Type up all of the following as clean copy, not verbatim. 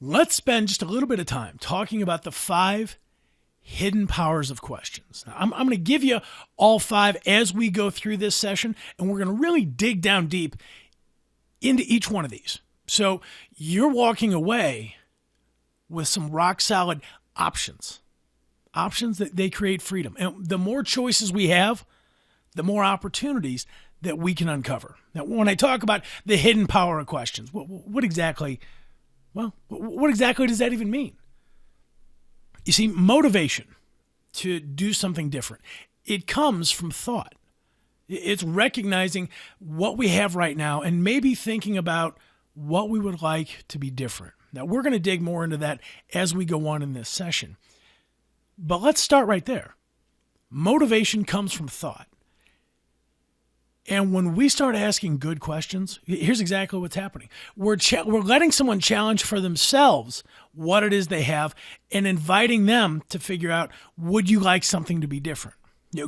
Let's spend just a little bit of time talking about the 5 hidden powers of questions. Now, I'm going to give you all 5 as we go through this session, and we're going to really dig down deep into each one of these. So you're walking away with some rock solid options that they create freedom. And the more choices we have, the more opportunities that we can uncover. Now, when I talk about the hidden power of questions, what exactly does that even mean? You see, motivation to do something different, it comes from thought. It's recognizing what we have right now and maybe thinking about what we would like to be different. Now, we're going to dig more into that as we go on in this session. But let's start right there. Motivation comes from thought. And when we start asking good questions, here's exactly what's happening. We're letting someone challenge for themselves what it is they have and inviting them to figure out, would you like something to be different?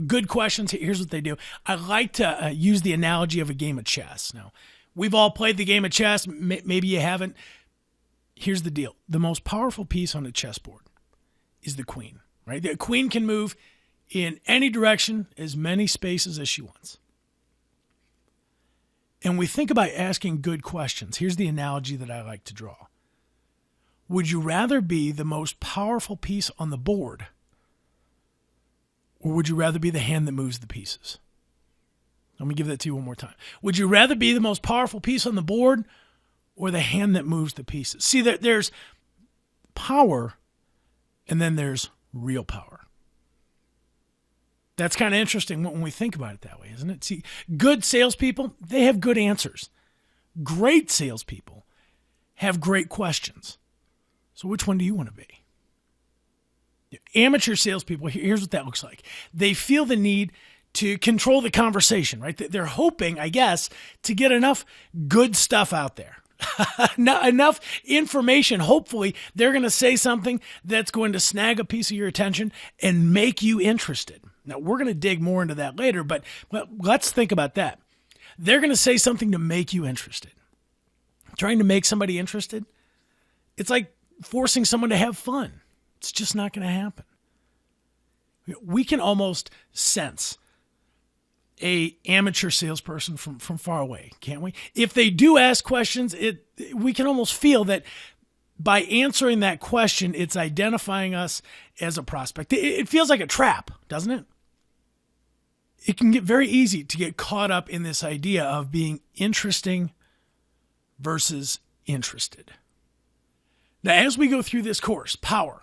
Good questions, here's what they do. I like to use the analogy of a game of chess. Now, we've all played the game of chess. Maybe you haven't. Here's the deal. The most powerful piece on a chessboard is the queen, right? The queen can move in any direction, as many spaces as she wants. And we think about asking good questions. Here's the analogy that I like to draw. Would you rather be the most powerful piece on the board, or would you rather be the hand that moves the pieces? Let me give that to you one more time. Would you rather be the most powerful piece on the board or the hand that moves the pieces? See, there's power and then there's real power. That's kind of interesting when we think about it that way, isn't it? See, good salespeople, they have good answers. Great salespeople have great questions. So which one do you want to be? Amateur salespeople, here's what that looks like. They feel the need to control the conversation, right? They're hoping, I guess, to get enough good stuff out there. Enough information. Hopefully, they're going to say something that's going to snag a piece of your attention and make you interested. Now, we're going to dig more into that later, but let's think about that. They're going to say something to make you interested. Trying to make somebody interested, it's like forcing someone to have fun. It's just not going to happen. We can almost sense a amateur salesperson from far away, can't we? If they do ask questions, we can almost feel that by answering that question, it's identifying us as a prospect. It feels like a trap, doesn't it? It can get very easy to get caught up in this idea of being interesting versus interested. Now, as we go through this course, Power,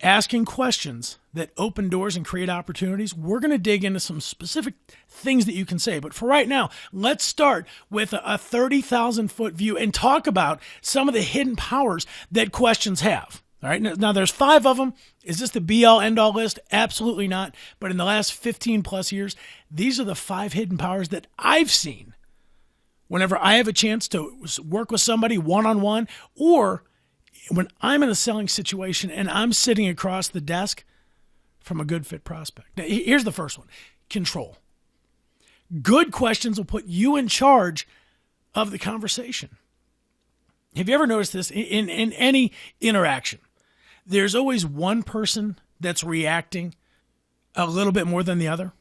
asking questions that open doors and create opportunities, we're going to dig into some specific things that you can say. But for right now, let's start with a 30,000-foot view and talk about some of the hidden powers that questions have. All right. Now, there's 5 of them. Is this the be-all, end-all list? Absolutely not. But in the last 15 plus years, these are the 5 hidden powers that I've seen whenever I have a chance to work with somebody one-on-one, or when I'm in a selling situation and I'm sitting across the desk from a good fit prospect. Now, here's the first one: control. Good questions will put you in charge of the conversation. Have you ever noticed this in any interaction? There's always one person that's reacting a little bit more than the other.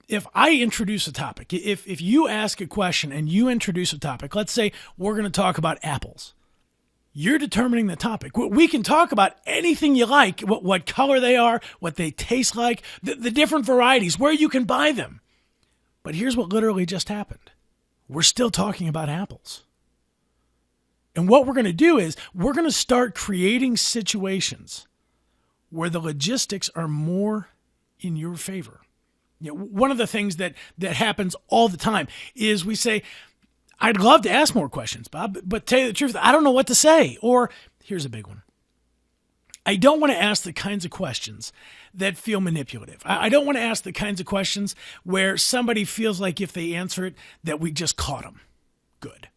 If I introduce a topic, if you ask a question and you introduce a topic, let's say we're going to talk about apples. You're determining the topic. We can talk about anything you like, what color they are, what they taste like, the different varieties, where you can buy them. But here's what literally just happened. We're still talking about apples. And what we're going to do is we're going to start creating situations where the logistics are more in your favor. One of the things that happens all the time is we say, I'd love to ask more questions, Bob, but tell you the truth, I don't know what to say. Or here's a big one. I don't want to ask the kinds of questions that feel manipulative. I don't want to ask the kinds of questions where somebody feels like if they answer it, that we just caught them. Good.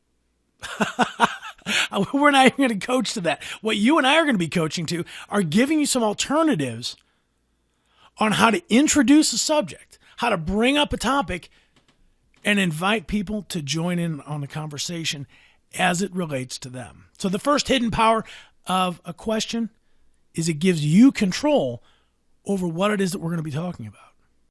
We're not even going to coach to that. What you and I are going to be coaching to are giving you some alternatives on how to introduce a subject, how to bring up a topic and invite people to join in on the conversation as it relates to them. So the first hidden power of a question is it gives you control over what it is that we're going to be talking about.